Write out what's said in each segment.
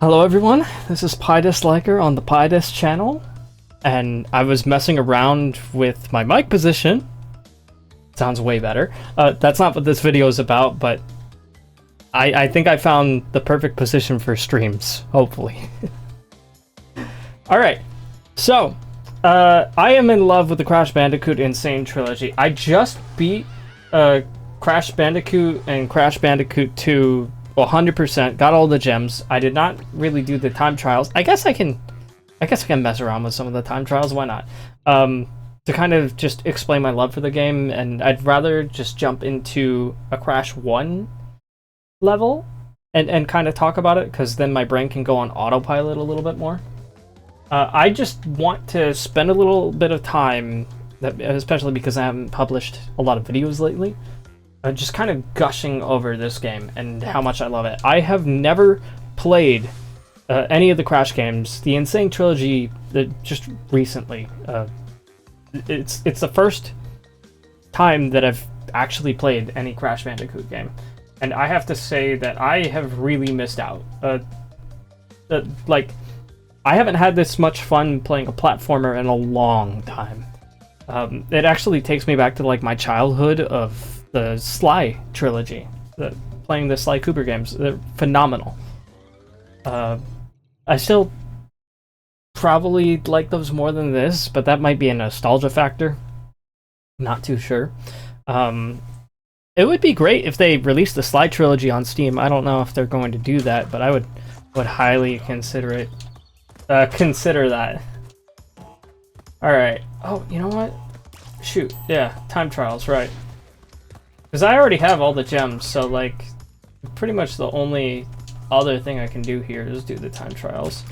Hello everyone, this is PieDisliker on the PieDis channel, and I was messing around with my mic position. Sounds way better. That's not what this video is about, but I think I found the perfect position for streams, hopefully. Alright, so, I am in love with the Crash Bandicoot N Sane Trilogy. I just beat Crash Bandicoot and Crash Bandicoot 2 100%, got all the gems. I did not really do the time trials. I guess I can mess around with some of the time trials, why not? To kind of just explain my love for the game, and I'd rather just jump into a Crash 1 level and kind of talk about it, because then my brain can go on autopilot a little bit more. I just want to spend a little bit of time, especially because I haven't published a lot of videos lately, just kind of gushing over this game and how much I love it. I have never played any of the Crash games. The N Sane Trilogy, just recently. It's the first time that I've actually played any Crash Bandicoot game, and I have to say that I have really missed out. Like, I haven't had this much fun playing a platformer in a long time. It actually takes me back to like my childhood of the Sly trilogy, playing the Sly Cooper games. They're phenomenal. I still probably like those more than this, but that might be a nostalgia factor. Not too sure. It would be great if they released the Sly trilogy on Steam. I don't know if they're going to do that, but I would highly consider it. Consider that. Alright. Oh, you know what? Shoot. Yeah, time trials, right. Because I already have all the gems, so like, pretty much the only other thing I can do here is do the time trials.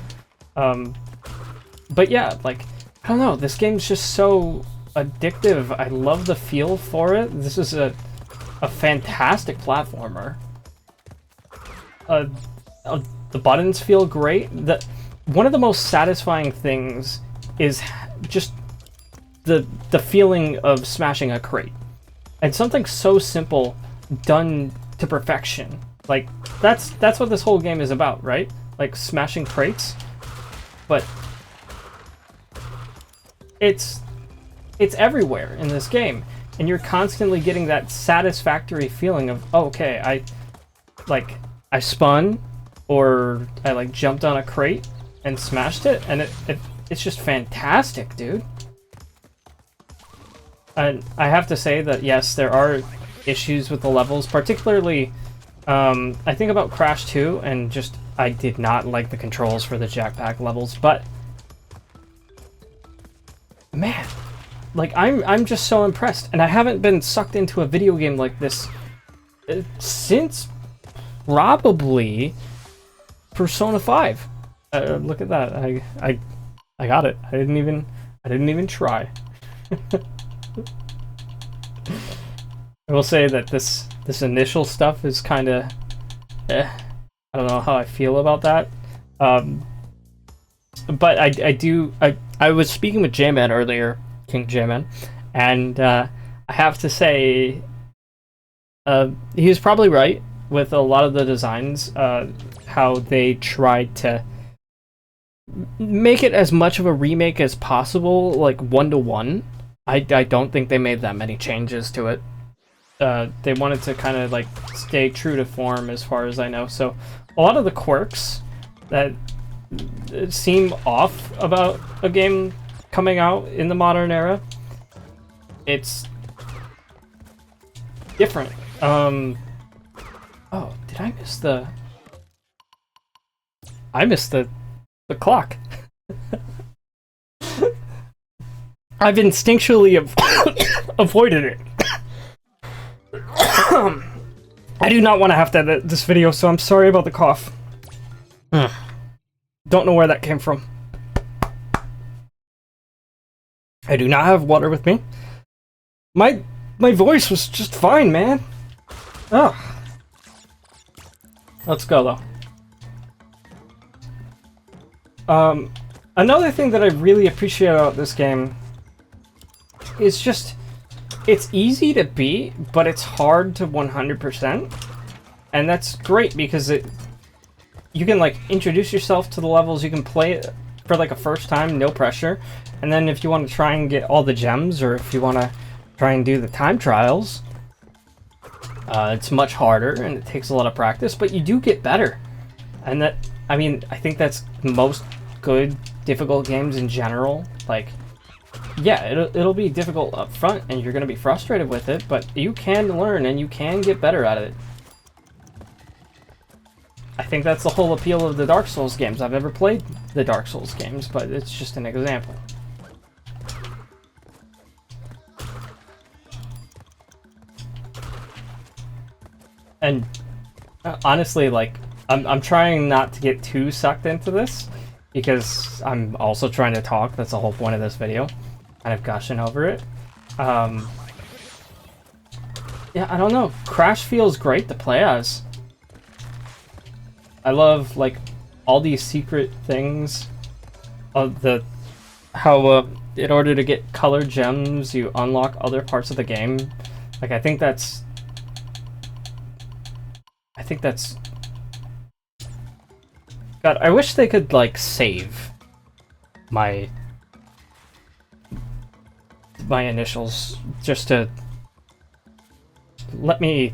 But yeah, like, I don't know, this game's just so addictive. I love the feel for it. This is a fantastic platformer. The buttons feel great. One of the most satisfying things is just the feeling of smashing a crate. And something so simple done to perfection. Like, that's what this whole game is about, right? Like, smashing crates. But it's everywhere in this game. And you're constantly getting that satisfactory feeling of, oh, okay, I spun, or I like jumped on a crate and smashed it, and it's just fantastic, dude. And I have to say that, yes, there are issues with the levels, particularly, I think about Crash 2, and just, I did not like the controls for the Jackpack levels, but, man, like, I'm just so impressed, and I haven't been sucked into a video game like this since probably Persona 5. Look at that, I got it. I didn't even try. I will say that this initial stuff is kind of, I don't know how I feel about that. But I was speaking with J-Man earlier, King J-Man, and I have to say, he was probably right with a lot of the designs, how they tried to make it as much of a remake as possible, like 1-to-1. I don't think they made that many changes to it. They wanted to kind of like stay true to form, as far as I know. So a lot of the quirks that seem off about a game coming out in the modern era, it's different. Oh, did I miss the? I missed the clock. I've instinctually avoided it. I do not want to have to edit this video, so I'm sorry about the cough. Don't know where that came from. I do not have water with me. My voice was just fine, man. Oh. Let's go, though. Another thing that I really appreciate about this game is just, it's easy to beat, but it's hard to 100%. And that's great because you can like introduce yourself to the levels. You can play it for like a first time, no pressure. And then if you want to try and get all the gems, or if you want to try and do the time trials, it's much harder and it takes a lot of practice, but you do get better. And that, I mean, I think that's most good difficult games in general. Like, yeah, it'll be difficult up front and you're going to be frustrated with it, but you can learn and you can get better at it. I think that's the whole appeal of the Dark Souls games. I've never played the Dark Souls games, but it's just an example. And honestly, like, I'm trying not to get too sucked into this, because I'm also trying to talk. That's the whole point of this video. Kind of gushing over it. Yeah, I don't know. Crash feels great to play as. I love, like, all these secret things. How in order to get colored gems, you unlock other parts of the game. Like, I think that's... God, I wish they could, like, save my initials just to let me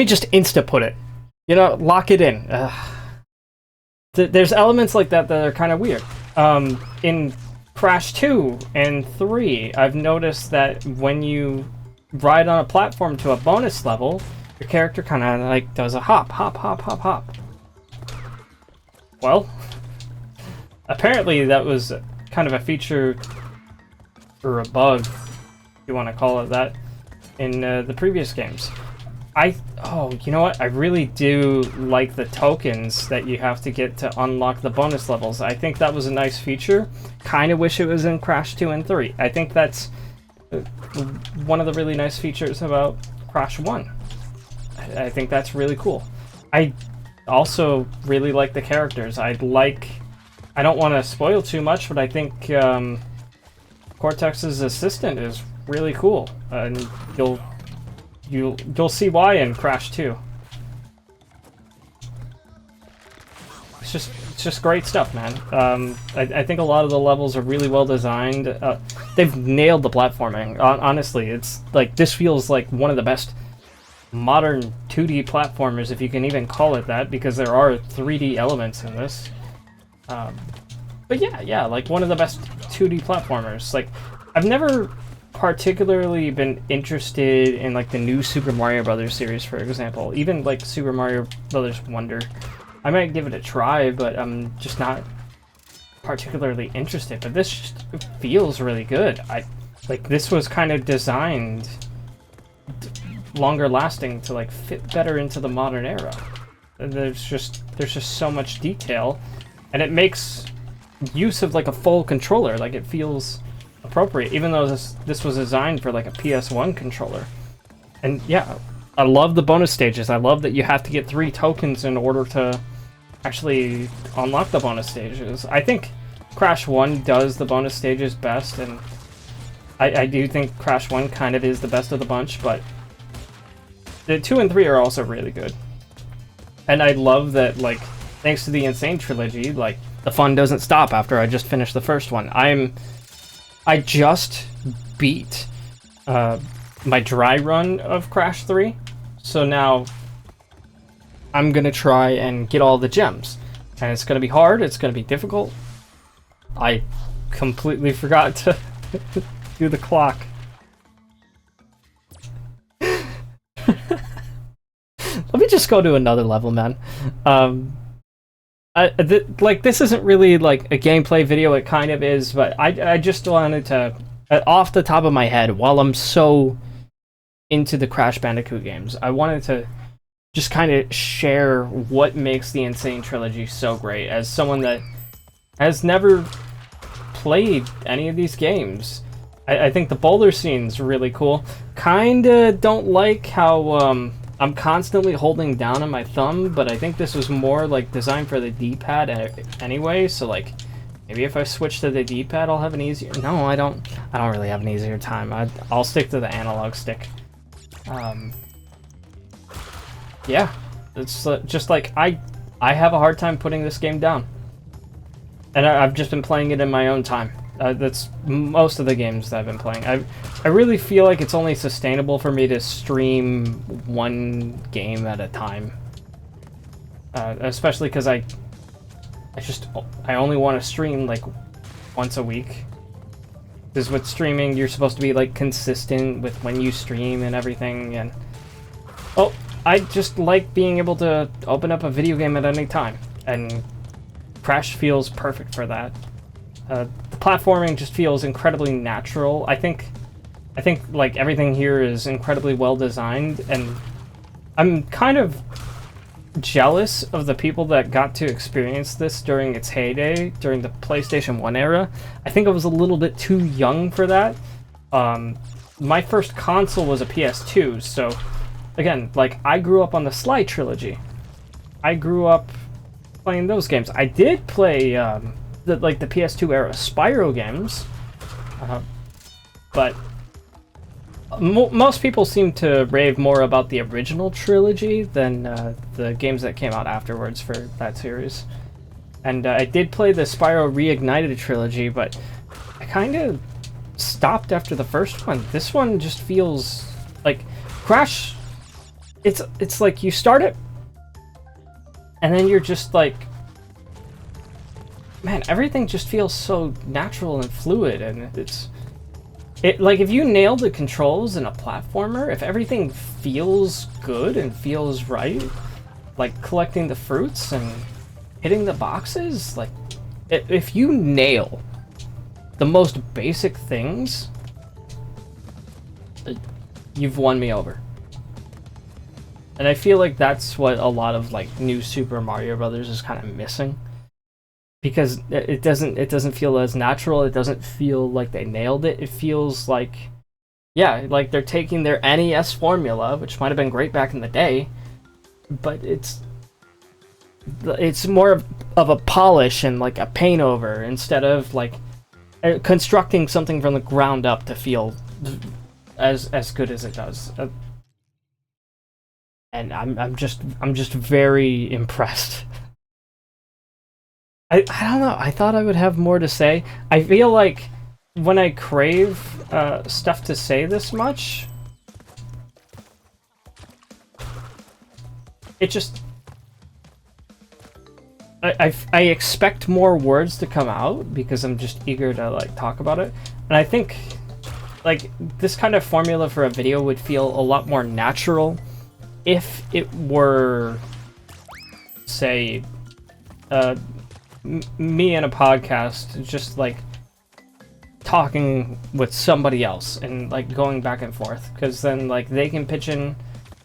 just insta put it, you know, lock it in. There's elements like that that are kind of weird. In Crash 2 and 3, I've noticed that when you ride on a platform to a bonus level, your character kind of like does a hop. Well, apparently that was kind of a feature, or a bug, if you want to call it that, in the previous games. Oh, you know what? I really do like the tokens that you have to get to unlock the bonus levels. I think that was a nice feature. Kind of wish it was in Crash 2 and 3. I think that's one of the really nice features about Crash 1. I think that's really cool. I also really like the characters. I don't want to spoil too much, but I think Cortex's assistant is really cool, and you'll see why in Crash 2. It's just great stuff, man. I think a lot of the levels are really well designed. They've nailed the platforming. Honestly, it's like, this feels like one of the best modern 2D platformers, if you can even call it that, because there are 3D elements in this. But yeah, like one of the best 2D platformers. Like, I've never particularly been interested in like the new Super Mario Brothers series, for example. Even like Super Mario Brothers Wonder. I might give it a try, but I'm just not particularly interested. But this just feels really good. Like, this was kind of designed longer lasting to like fit better into the modern era. There's just so much detail, and it makes use of like a full controller. Like, it feels appropriate, even though this was designed for like a PS1 controller. And yeah, I love the bonus stages. I love that you have to get 3 tokens in order to actually unlock the bonus stages. I think Crash 1 does the bonus stages best, and I do think Crash 1 kind of is the best of the bunch, but the 2 and 3 are also really good. And I love that, like, thanks to the N Sane Trilogy, like, the fun doesn't stop after I just finished the first one. I just beat my dry run of Crash 3, so now I'm gonna try and get all the gems. And it's gonna be hard, it's gonna be difficult. I completely forgot to do the clock. Let me just go to another level, man. Like, this isn't really like a gameplay video, it kind of is, but I just wanted to, off the top of my head, while I'm so into the Crash Bandicoot games, I wanted to just kind of share what makes the N Sane Trilogy so great, as someone that has never played any of these games. I think the boulder scene's really cool. Kinda don't like how I'm constantly holding down on my thumb, but I think this was more like designed for the D-pad anyway, so like maybe if I switch to the D-pad I'll have an easier... No, I don't really have an easier time. I'll stick to the analog stick. Yeah, it's just like, I have a hard time putting this game down. And I've just been playing it in my own time. That's most of the games that I've been playing. I really feel like it's only sustainable for me to stream one game at a time. Especially because I only want to stream like once a week. Because with streaming, you're supposed to be like consistent with when you stream and everything. And oh, I just like being able to open up a video game at any time, and Crash feels perfect for that. The platforming just feels incredibly natural. I think like everything here is incredibly well designed, and I'm kind of jealous of the people that got to experience this during its heyday, during the PlayStation 1 era. I think I was a little bit too young for that. My first console was a PS2, so again, like, I grew up on the Sly trilogy. I grew up playing those games. I did play the PS2 era Spyro games, but most people seem to rave more about the original trilogy than the games that came out afterwards for that series. And I did play the Spyro Reignited trilogy, but I kind of stopped after the first one. This one just feels like Crash. It's like you start it, and then you're just like, man, everything just feels so natural and fluid, and like, if you nail the controls in a platformer, if everything feels good and feels right, like collecting the fruits and hitting the boxes, like, if you nail the most basic things, you've won me over. And I feel like that's what a lot of like new Super Mario Brothers is kind of missing, because it doesn't feel as natural. It doesn't feel like they nailed it. It feels like, yeah, like they're taking their NES formula, which might have been great back in the day, but it's more of a polish and like a paint over, instead of like constructing something from the ground up to feel as good as it does. And I'm just very impressed. I don't know. I thought I would have more to say. I feel like when I crave stuff to say this much, it just I expect more words to come out because I'm just eager to like talk about it. And I think like this kind of formula for a video would feel a lot more natural if it were, say, me in a podcast, just like talking with somebody else and like going back and forth, because then like they can pitch in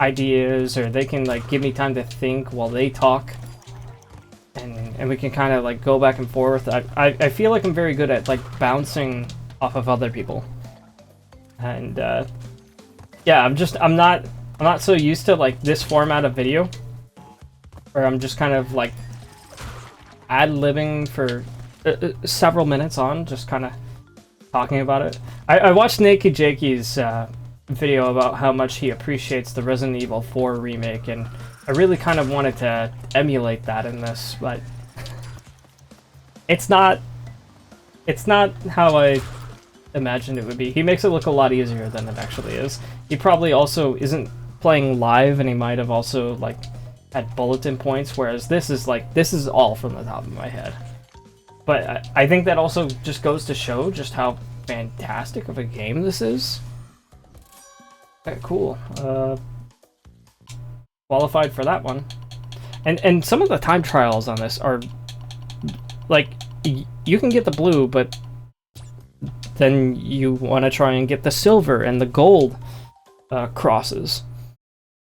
ideas, or they can like give me time to think while they talk, and we can kind of like go back and forth. I feel like I'm very good at like bouncing off of other people, and yeah, I'm not so used to like this format of video, where I'm just kind of like ad-libbing for several minutes on, just kind of talking about it. I watched Naked Jakey's video about how much he appreciates the Resident Evil 4 remake, and I really kind of wanted to emulate that in this, but it's not how I imagined it would be. He makes it look a lot easier than it actually is. He probably also isn't playing live, and he might have also like had bulletin points, whereas this is all from the top of my head. But I think that also just goes to show just how fantastic of a game this is. Okay, cool. Qualified for that one. And some of the time trials on this are like, you can get the blue, but then you want to try and get the silver and the gold crosses.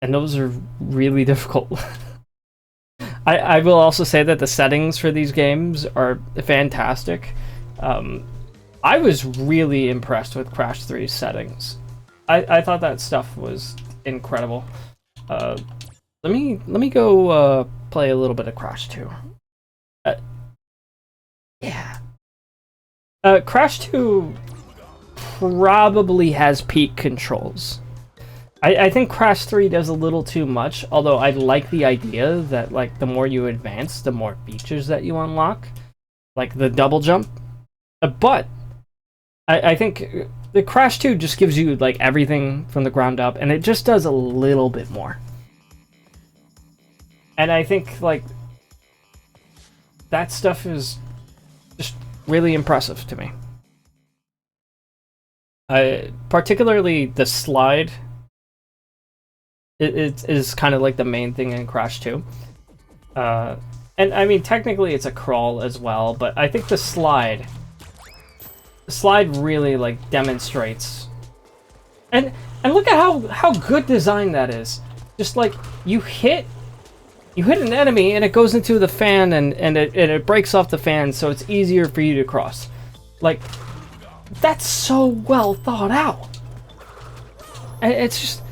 And those are really difficult. I will also say that the settings for these games are fantastic. I was really impressed with Crash 3's settings. I thought that stuff was incredible. Let me go play a little bit of Crash 2. Yeah. Crash 2 probably has peak controls. I think Crash 3 does a little too much, although I like the idea that, like, the more you advance, the more features that you unlock. Like the double jump. But I think the Crash 2 just gives you, like, everything from the ground up, and it just does a little bit more. And I think, like, that stuff is just really impressive to me. Particularly the slide. It is kind of like the main thing in Crash 2. And I mean, technically it's a crawl as well, but I think the slide really, like, demonstrates. And look at how good design that is. Just like you hit an enemy and it goes into the fan and it breaks off the fan, so it's easier for you to cross. Like, that's so well thought out. And it's just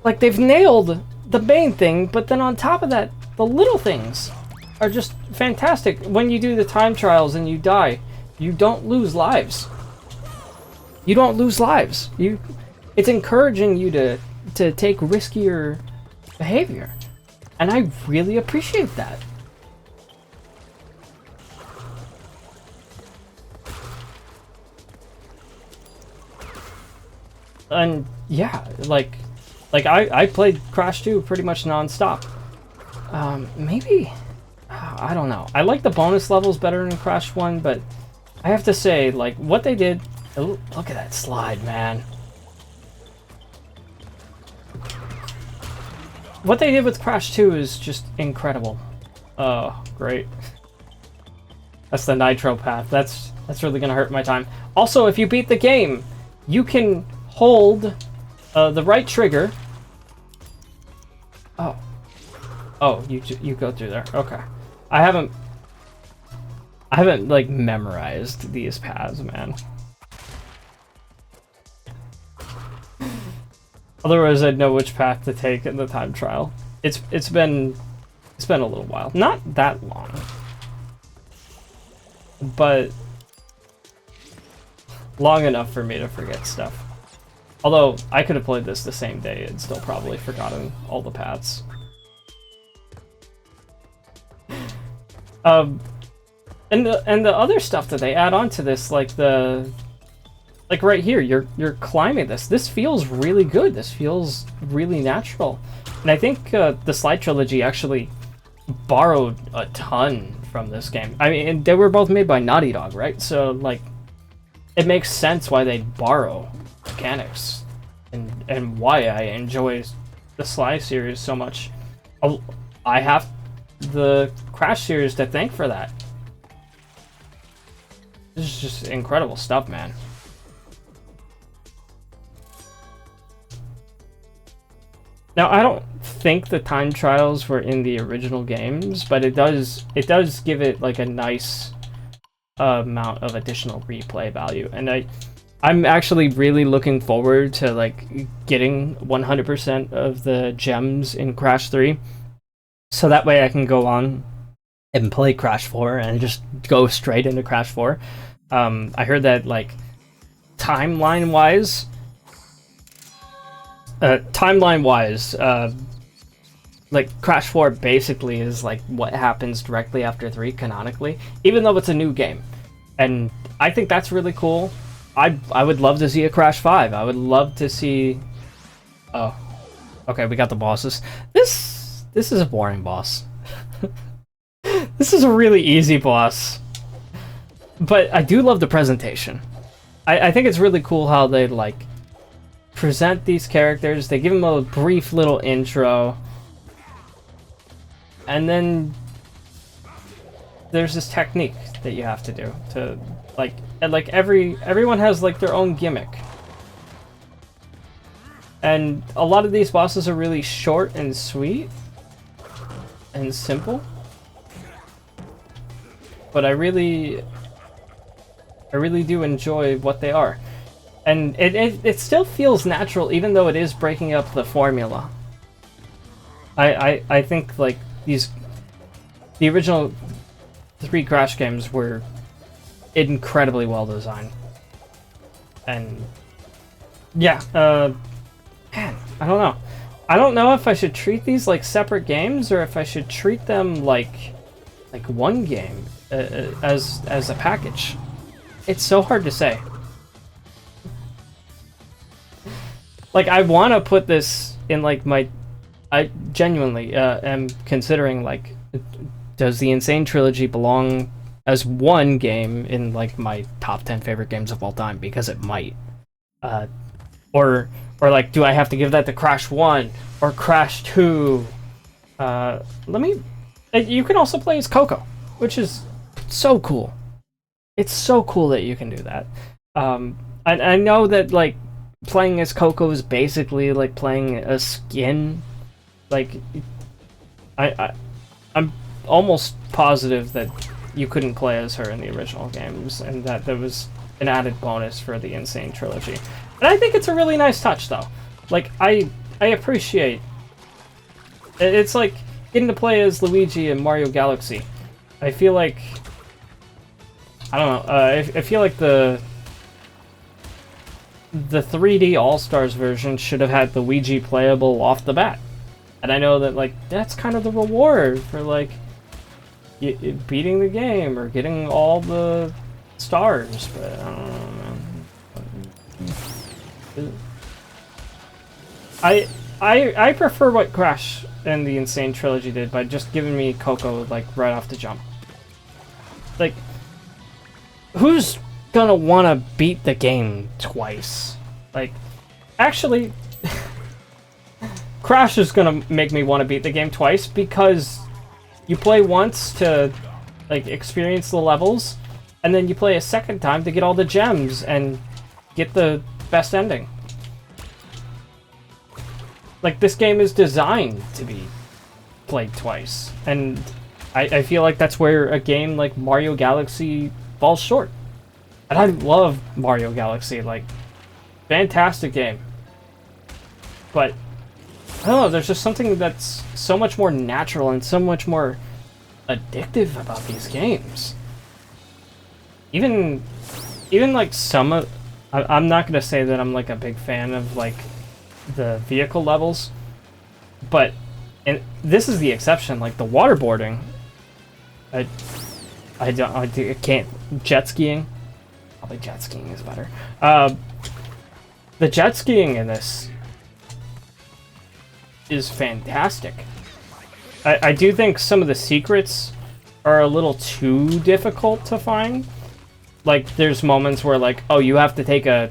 like they've nailed the main thing, but then on top of that, the little things are just fantastic. When you do the time trials and you die, you don't lose lives. You don't lose lives. It's encouraging you to take riskier behavior. And I really appreciate that. And yeah, like I played Crash 2 pretty much non-stop. Maybe, I don't know. I like the bonus levels better than Crash 1, but I have to say, like, what they did... Oh, look at that slide, man. What they did with Crash 2 is just incredible. Oh, great. That's the Nitro path. That's really gonna hurt my time. Also, if you beat the game, you can hold the right trigger. Oh, you go through there. Okay. I haven't like memorized these paths, man. Otherwise, I'd know which path to take in the time trial. It's been a little while. Not that long. But long enough for me to forget stuff. Although, I could have played this the same day and still probably forgotten all the paths. And the other stuff that they add on to this, like right here, you're climbing this. This feels really good. This feels really natural. And I think the Slide Trilogy actually borrowed a ton from this game. I mean, and they were both made by Naughty Dog, right? So, like, it makes sense why they borrow mechanics and why I enjoy the Sly series so much. I have the Crash series to thank for that. This is just incredible stuff, man. Now, I don't think the time trials were in the original games, but it does give it, like, a nice amount of additional replay value, and I'm actually really looking forward to, like, getting 100% of the gems in Crash 3, so that way I can go on and play Crash 4 and just go straight into Crash 4. I heard that, like, timeline-wise, like, Crash 4 basically is, like, what happens directly after 3 canonically, even though it's a new game. And I think that's really cool. I would love to see a Crash 5. I would love to see... Oh. Okay, we got the bosses. This is a boring boss. This is a really easy boss. But I do love the presentation. I think it's really cool how they, like, present these characters. They give them a brief little intro. And then there's this technique that you have to do to, like, and like everyone has, like, their own gimmick. And a lot of these bosses are really short and sweet and simple. But I really do enjoy what they are. And it still feels natural, even though it is breaking up the formula. I think, like, the original 3 Crash games were incredibly well designed. And yeah, Man, I don't know. I don't know if I should treat these like separate games or if I should treat them like one game as a package. It's so hard to say. Like, I want to put this in like my... I genuinely am considering like, does the N Sane Trilogy belong as one game in like my top 10 favorite games of all time? Because it might. Or like, do I have to give that to Crash 1 or Crash 2? You can also play as Coco, which is so cool. It's so cool that you can do that. I know that like playing as Coco is basically like playing a skin. Like, I'm almost positive that you couldn't play as her in the original games, and that there was an added bonus for the N Sane Trilogy. And I think it's a really nice touch, though. Like, I appreciate... It's like getting to play as Luigi in Mario Galaxy. I feel like... I don't know, I feel like the 3D All-Stars version should have had Luigi playable off the bat. And I know that, like, that's kind of the reward for, like, beating the game or getting all the stars, but I don't know, man. I prefer what Crash and the N Sane Trilogy did by just giving me Coco, like, right off the jump. Like, who's gonna wanna beat the game twice? Like, actually... Crash is gonna make me want to beat the game twice because you play once to like experience the levels, and then you play a second time to get all the gems and get the best ending. Like, this game is designed to be played twice, and I feel like that's where a game like Mario Galaxy falls short. And I love Mario Galaxy, like, fantastic game. But I don't know, there's just something that's so much more natural and so much more addictive about these games. Even like some of... I'm not gonna say that I'm like a big fan of like the vehicle levels, but this is the exception. Like the waterboarding, I can't... Jet skiing, probably jet skiing is better. The jet skiing in this is fantastic. I do think some of the secrets are a little too difficult to find. Like, there's moments where, like, oh, you have to take a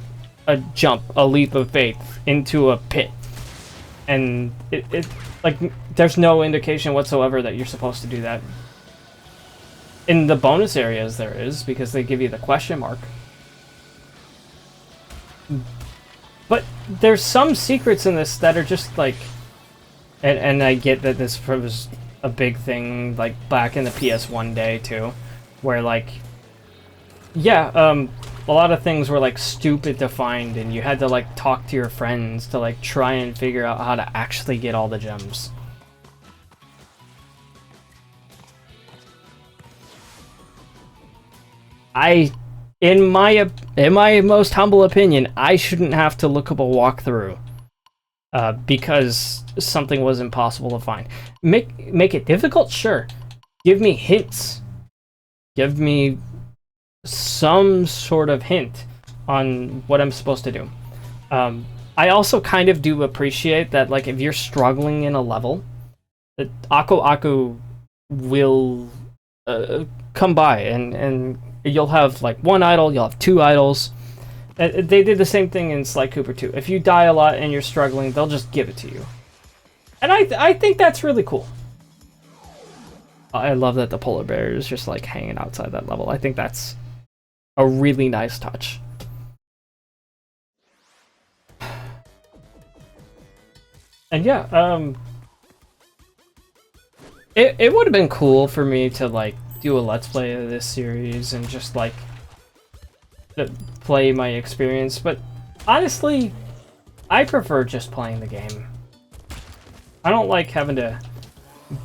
jump, a leap of faith into a pit. And it like, there's no indication whatsoever that you're supposed to do that. In the bonus areas there is, because they give you the question mark. But there's some secrets in this that are just, like... And I get that this was a big thing, like, back in the PS1 day, too. Where, like... Yeah, a lot of things were, like, stupid to find, and you had to, like, talk to your friends to, like, try and figure out how to actually get all the gems. In my most humble opinion, I shouldn't have to look up a walkthrough. Because something was impossible to find. Make it difficult? Sure. Give me hints. Give me some sort of hint on what I'm supposed to do. I also kind of do appreciate that, like, if you're struggling in a level, that Aku Aku will come by, and you'll have, like, one idol, you'll have two idols. They did the same thing in Sly Cooper 2. If you die a lot and you're struggling, they'll just give it to you. And I think that's really cool. I love that the polar bear is just, like, hanging outside that level. I think that's a really nice touch. And yeah, it would have been cool for me to, like, do a Let's Play of this series and just, like, play my experience, but honestly, I prefer just playing the game. I don't like having to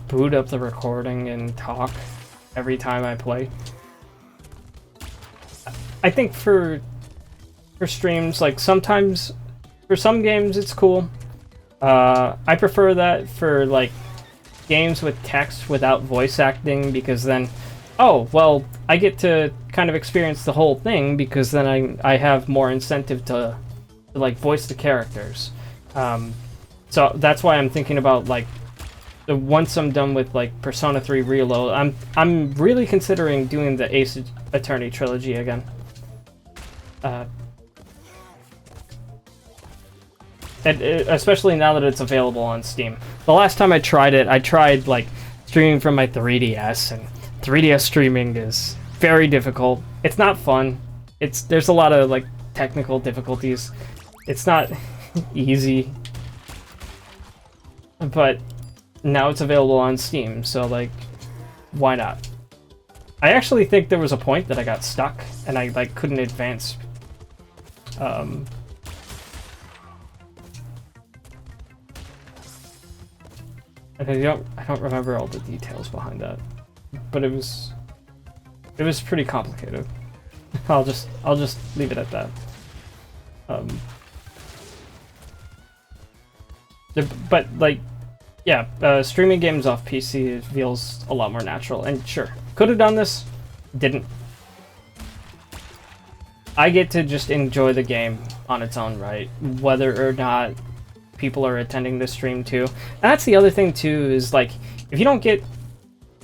boot up the recording and talk every time I play. I think for streams, like, sometimes for some games it's cool, I prefer that for like games with text without voice acting, because then, oh well, I get to kind of experience the whole thing, because then I have more incentive to like voice the characters. So that's why I'm thinking about like once I'm done with like Persona 3 Reload, I'm really considering doing the Ace Attorney trilogy again. Especially now that it's available on Steam. The last time I tried like streaming from my 3DS, and 3DS streaming is very difficult. It's not fun. There's a lot of like technical difficulties. It's not easy. But now it's available on Steam, so like, why not? I actually think there was a point that I got stuck and I like couldn't advance. And I don't remember all the details behind that, but it was pretty complicated. I'll just leave it at that. But like, yeah, streaming games off PC feels a lot more natural. And sure, could have done this, didn't. I get to just enjoy the game on its own right, whether or not people are attending the stream too. And that's the other thing too, is like, if you don't get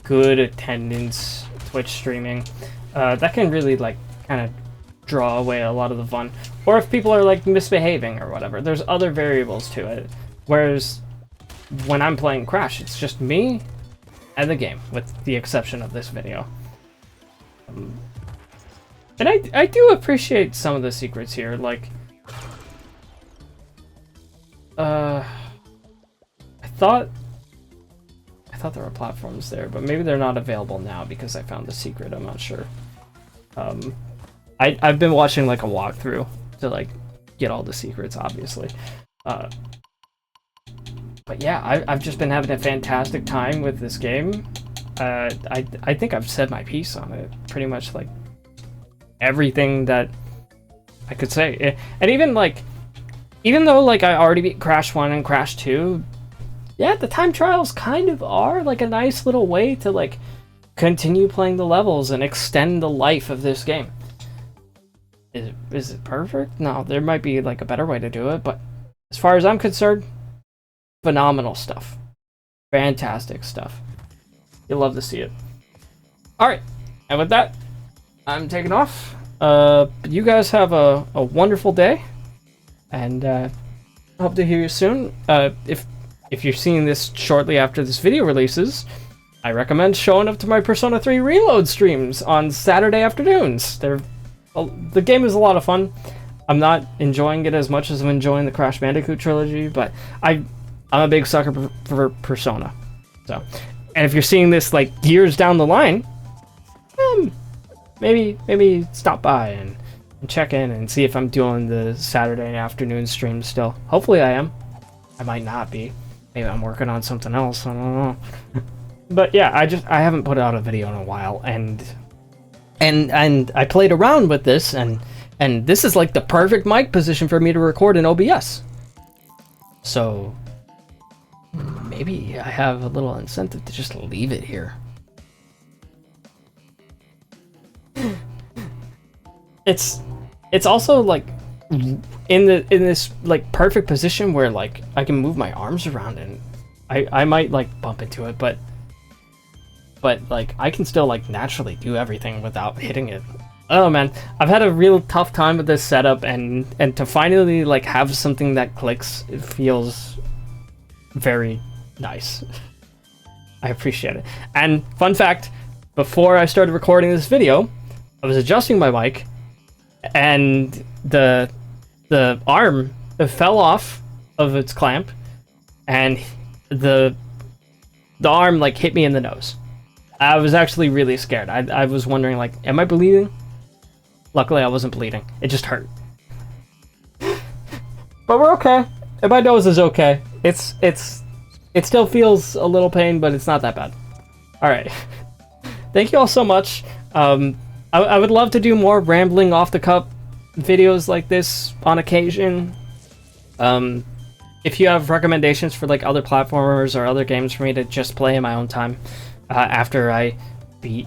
good attendance Twitch streaming, that can really like kind of draw away a lot of the fun. Or if people are like misbehaving or whatever, there's other variables to it. Whereas when I'm playing Crash, it's just me and the game, with the exception of this video. And I do appreciate some of the secrets here, like I thought there were platforms there, but maybe they're not available now because I found the secret. I'm not sure. I've been watching like a walkthrough to like get all the secrets, obviously. But yeah, I've just been having a fantastic time with this game. I think I've said my piece on it, pretty much like everything that I could say. And even though like I already beat Crash 1 and Crash 2, yeah, the time trials kind of are like a nice little way to like continue playing the levels and extend the life of this game. Is it perfect? No, there might be like a better way to do it, but as far as I'm concerned, phenomenal stuff. Fantastic stuff. You'll love to see it. Alright, and with that, I'm taking off. You guys have a wonderful day, and hope to hear you soon. If you're seeing this shortly after this video releases, I recommend showing up to my Persona 3 Reload streams on Saturday afternoons. The game is a lot of fun. I'm not enjoying it as much as I'm enjoying the Crash Bandicoot trilogy, but I'm a big sucker for Persona. So, and if you're seeing this like years down the line, maybe stop by and check in and see if I'm doing the Saturday afternoon stream still. Hopefully I am. I might not be. Maybe I'm working on something else. I don't know. But yeah, I haven't put out a video in a while, and I played around with this, and this is like the perfect mic position for me to record in OBS. So maybe I have a little incentive to just leave it here. It's also like in this like perfect position where like I can move my arms around, and I might like bump into it, but like I can still like naturally do everything without hitting it. Oh man, I've had a real tough time with this setup, and to finally like have something that clicks, it feels very nice. I appreciate it. And fun fact, before I started recording this video, I was adjusting my mic, and the arm fell off of its clamp, and the arm like hit me in the nose. I was actually really scared. I was wondering like, am I bleeding? Luckily I wasn't bleeding. It just hurt. But we're okay. And my nose is okay. It still feels a little pain, but it's not that bad. Alright. Thank you all so much. I would love to do more rambling off the cup videos like this on occasion. if you have recommendations for like other platformers or other games for me to just play in my own time after I beat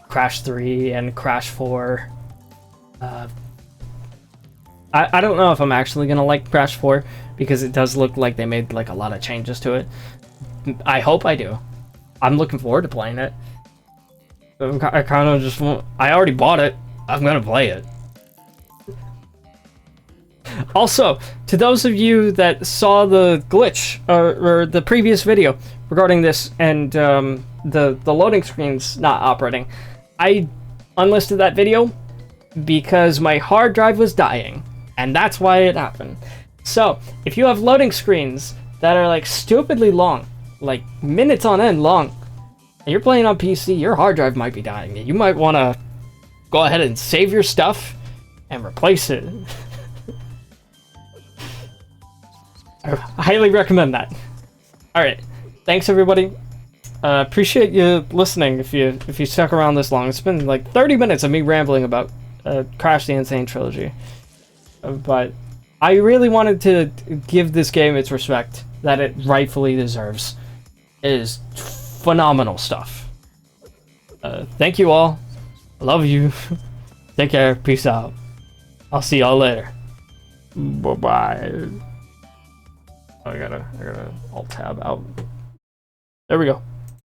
Crash 3 and Crash 4. I don't know if I'm actually gonna like Crash 4 because it does look like they made like a lot of changes to it. I hope I do. I'm looking forward to playing it. I kind of just want... I already bought it. I'm gonna play it. Also, to those of you that saw the glitch or the previous video regarding this and the loading screens not operating, I unlisted that video because my hard drive was dying, and that's why it happened. So, if you have loading screens that are like stupidly long, like minutes on end long, and you're playing on PC, your hard drive might be dying. You might want to go ahead and save your stuff and replace it. I highly recommend that. Alright, thanks everybody. Appreciate you listening if you stuck around this long. It's been like 30 minutes of me rambling about Crash the N Sane Trilogy. But I really wanted to give this game its respect that it rightfully deserves. It is phenomenal stuff. Thank you all. Love you. Take care. Peace out. I'll see y'all later. Bye-bye. I gotta alt tab out. There we go.